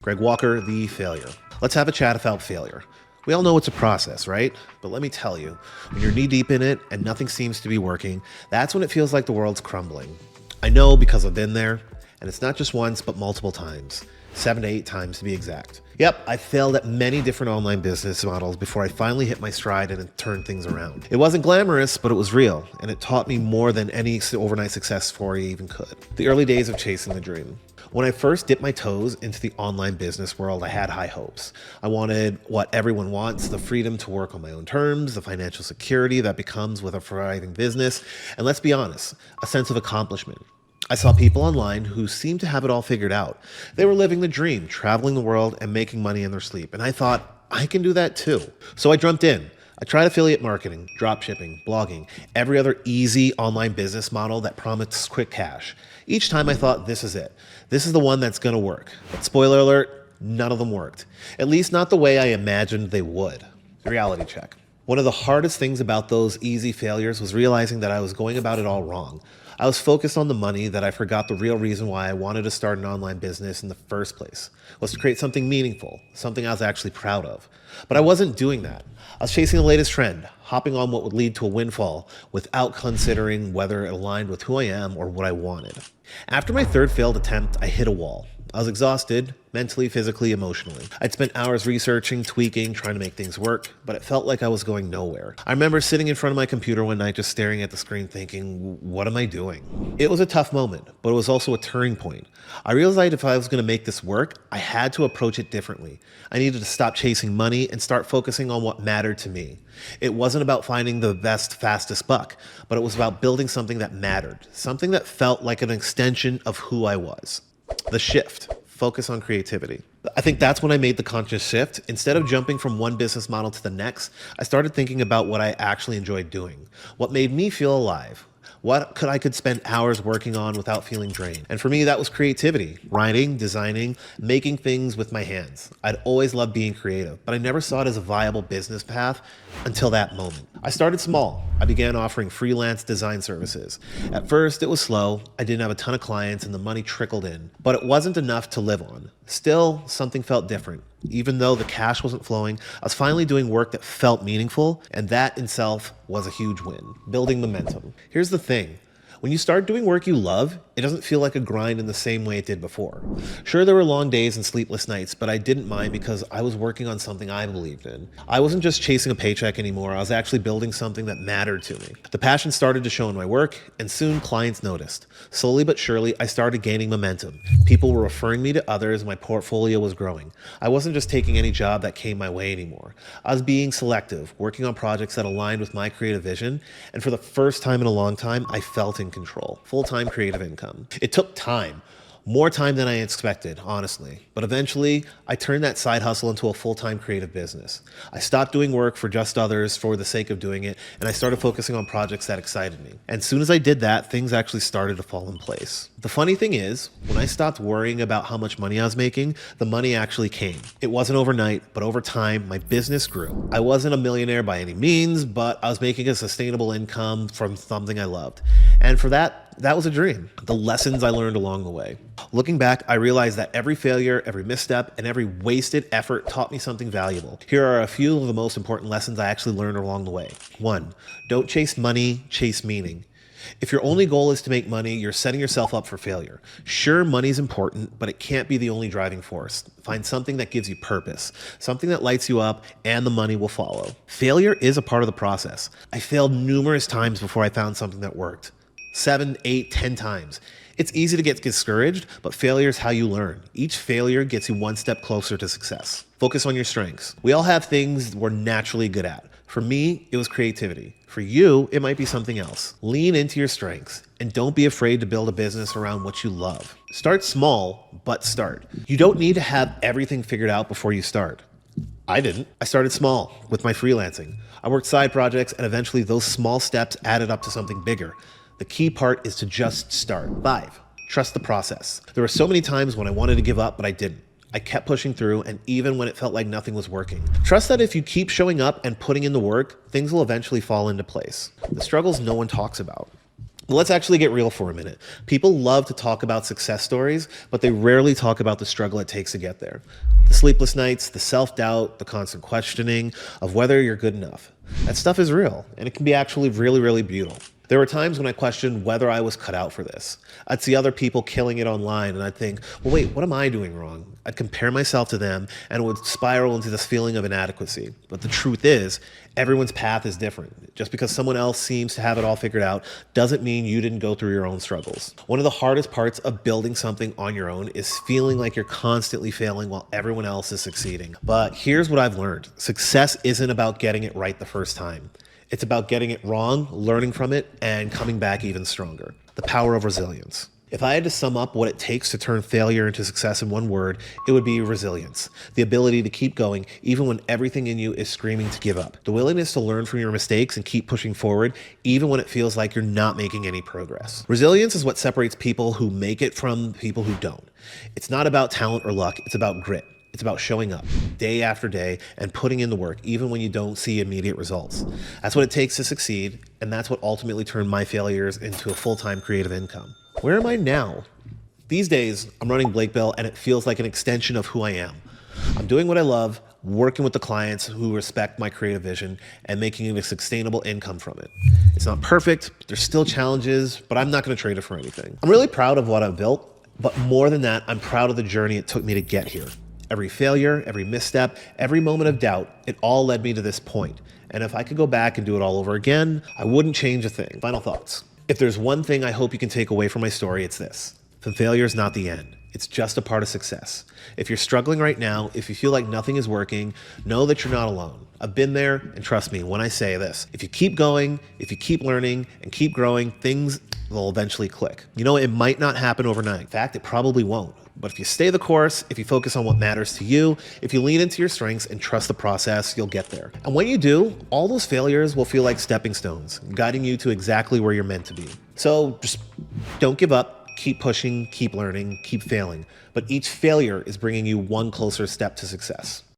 Greg Walker, the failure. Let's have a chat about failure. We all know it's a process, right? But let me tell you, when you're knee deep in it and nothing seems to be working, that's when it feels like the world's crumbling. I know because I've been there, and it's not just once, but multiple times. 7 to 8 times to be exact. Yep, I failed at many different online business models before I finally hit my stride and turned things around. It wasn't glamorous, but it was real, and it taught me more than any overnight success story even could. The early days of chasing the dream. When I first dipped my toes into the online business world, I had high hopes. I wanted what everyone wants, the freedom to work on my own terms, the financial security that comes with a thriving business, and let's be honest, a sense of accomplishment. I saw people online who seemed to have it all figured out. They were living the dream, traveling the world and making money in their sleep. And I thought, I can do that too. So I jumped in. I tried affiliate marketing, dropshipping, blogging, every other easy online business model that promised quick cash. Each time I thought, this is it. This is the one that's gonna work. But spoiler alert, none of them worked. At least not the way I imagined they would. Reality check. One of the hardest things about those easy failures was realizing that I was going about it all wrong. I was focused on the money that I forgot the real reason why I wanted to start an online business in the first place, was to create something meaningful, something I was actually proud of. But I wasn't doing that. I was chasing the latest trend, hopping on what would lead to a windfall without considering whether it aligned with who I am or what I wanted. After my third failed attempt, I hit a wall. I was exhausted, mentally, physically, emotionally. I'd spent hours researching, tweaking, trying to make things work, but it felt like I was going nowhere. I remember sitting in front of my computer one night just staring at the screen thinking, what am I doing? It was a tough moment, but it was also a turning point. I realized if I was going to make this work, I had to approach it differently. I needed to stop chasing money and start focusing on what mattered to me. It wasn't about finding the best, fastest buck, but it was about building something that mattered, something that felt like an extension of who I was. The shift, focus on creativity. I think that's when I made the conscious shift. Instead of jumping from one business model to the next, I started thinking about what I actually enjoyed doing, what made me feel alive, what I could spend hours working on without feeling drained. And for me, that was creativity, writing, designing, making things with my hands. I'd always loved being creative, but I never saw it as a viable business path until that moment. I started small. I began offering freelance design services. At first, it was slow. I didn't have a ton of clients and the money trickled in, but it wasn't enough to live on. Still, something felt different. Even though the cash wasn't flowing, I was finally doing work that felt meaningful, and that in itself was a huge win. Building momentum. Here's the thing. When you start doing work you love, it doesn't feel like a grind in the same way it did before. Sure, there were long days and sleepless nights, but I didn't mind because I was working on something I believed in. I wasn't just chasing a paycheck anymore, I was actually building something that mattered to me. The passion started to show in my work, and soon clients noticed. Slowly but surely, I started gaining momentum. People were referring me to others, and my portfolio was growing. I wasn't just taking any job that came my way anymore. I was being selective, working on projects that aligned with my creative vision, and for the first time in a long time, I felt in control. Full-time creative income. It took time. More time than I expected, honestly. But eventually, I turned that side hustle into a full-time creative business. I stopped doing work for just others for the sake of doing it, and I started focusing on projects that excited me. And as soon as I did that, things actually started to fall in place. The funny thing is, when I stopped worrying about how much money I was making, the money actually came. It wasn't overnight, but over time, my business grew. I wasn't a millionaire by any means, but I was making a sustainable income from something I loved. And for that was a dream. The lessons I learned along the way. Looking back, I realized that every failure, every misstep, and every wasted effort taught me something valuable. Here are a few of the most important lessons I actually learned along the way. 1, don't chase money, chase meaning. If your only goal is to make money, you're setting yourself up for failure. Sure, money's important, but it can't be the only driving force. Find something that gives you purpose, something that lights you up, and the money will follow. Failure is a part of the process. I failed numerous times before I found something that worked. 7, 8, 10 times. It's easy to get discouraged, but failure is how you learn. Each failure gets you one step closer to success. Focus on your strengths. We all have things we're naturally good at. For me, it was creativity. For you, it might be something else. Lean into your strengths and don't be afraid to build a business around what you love. Start small, but start. You don't need to have everything figured out before you start. I didn't. I started small with my freelancing. I worked side projects, and eventually those small steps added up to something bigger. The key part is to just start. 5, trust the process. There were so many times when I wanted to give up, but I didn't. I kept pushing through, and even when it felt like nothing was working. Trust that if you keep showing up and putting in the work, things will eventually fall into place. The struggles no one talks about. But let's actually get real for a minute. People love to talk about success stories, but they rarely talk about the struggle it takes to get there. The sleepless nights, the self-doubt, the constant questioning of whether you're good enough. That stuff is real, and it can be actually really, really brutal. There were times when I questioned whether I was cut out for this. I'd see other people killing it online, and I'd think, well, wait, what am I doing wrong? I'd compare myself to them, and it would spiral into this feeling of inadequacy. But the truth is, everyone's path is different. Just because someone else seems to have it all figured out doesn't mean you didn't go through your own struggles. One of the hardest parts of building something on your own is feeling like you're constantly failing while everyone else is succeeding. But here's what I've learned. Success isn't about getting it right the first time. It's about getting it wrong, learning from it, and coming back even stronger. The power of resilience. If I had to sum up what it takes to turn failure into success in one word, it would be resilience. The ability to keep going even when everything in you is screaming to give up. The willingness to learn from your mistakes and keep pushing forward even when it feels like you're not making any progress. Resilience is what separates people who make it from people who don't. It's not about talent or luck, it's about grit. It's about showing up day after day and putting in the work, even when you don't see immediate results. That's what it takes to succeed, and that's what ultimately turned my failures into a full-time creative income. Where am I now? These days, I'm running Blakebill, and it feels like an extension of who I am. I'm doing what I love, working with the clients who respect my creative vision, and making a sustainable income from it. It's not perfect, there's still challenges, but I'm not going to trade it for anything. I'm really proud of what I've built, but more than that, I'm proud of the journey it took me to get here. Every failure, every misstep, every moment of doubt, it all led me to this point. And if I could go back and do it all over again, I wouldn't change a thing. Final thoughts. If there's one thing I hope you can take away from my story, it's this. The failure is not the end. It's just a part of success. If you're struggling right now, if you feel like nothing is working, know that you're not alone. I've been there, and trust me when I say this. If you keep going, if you keep learning and keep growing, things will eventually click. You know, it might not happen overnight. In fact, it probably won't. But if you stay the course, if you focus on what matters to you, if you lean into your strengths and trust the process, you'll get there. And when you do, all those failures will feel like stepping stones, guiding you to exactly where you're meant to be. So just don't give up, keep pushing, keep learning, keep failing. But each failure is bringing you one closer step to success.